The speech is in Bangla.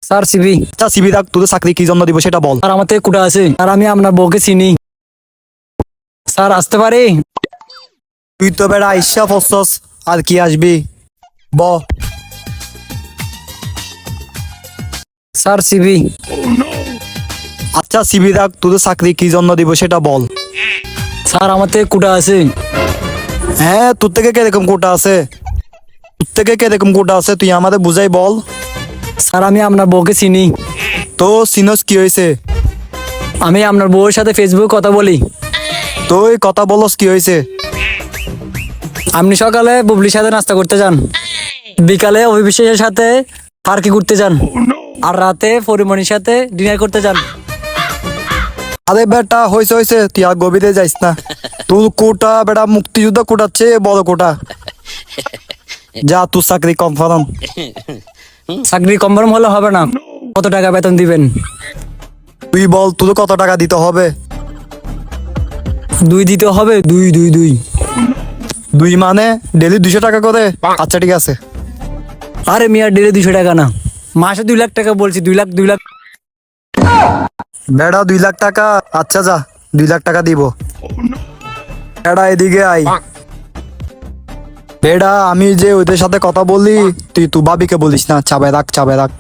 Sir CB. আচ্ছা সিবি রাখ, তোদের চাকরি কি জন্য দিব সেটা বল। স্যার আমার থেকে কুটা আছে আর আমি আপনার বউকে চিনি। স্যার আসতে পারি? তুই তো বেড়া আইসা ফসস, আর কি আসবি ব। Sir CB. আচ্ছা সিবি রাখ, তোদের চাকরি কি জন্য দিব সেটা বল। স্যার আমার থেকে কুটা আছে। হ্যাঁ, তোর থেকে কিরকম কোটা আছে? তোর থেকে কিরকম কোটা আছে তুই আমাদের বুঝাই বল। স্যার আমি আপনার বউকে চিনি। তো সিনস কি হয়েছে? আমি আপনার বউয়ের সাথে ফেসবুকে কথা বলি। তুই কথা বলস কি হয়েছে? আপনি সকালে বুবলির সাথে নাস্তা করতে যান, বিকালে অভিষেকের সাথে পার্কে ঘুরতে যান, আর রাতে পরিমণির সাথে ডিনার করতে যান। আরে বেটা হয়েছে হয়েছে, তুই আর গভীরে যাইস না। তোর কোটা বেটা মুক্তিযুদ্ধ কোটাচ্ছে বড় কোটা। যা তোর চাকরি কনফার্ম। চাকরি কনফার্ম হলে হবে না। কত টাকা বেতন দিবেন? তুই বল তোর কত টাকা দিতে হবে? 2 দিতে হবে। 2 2 2। দুই মানে ডেলি 200 টাকা করে? আচ্ছা ঠিক আছে। আরে মিয়া ডেলি 200 টাকা না, মাসে 2 লাখ টাকা বলছি। 2 লাখ 2 লাখ। বেড়া 2 লাখ টাকা? আচ্ছা যা 2 লাখ টাকা দিব। বেড়া এদিকে আই। বেড়া আমি যে ওদের সাথে কথা বলি তুই ভাবিকে বলিস না, চাবে রাখ চাবে রাখ।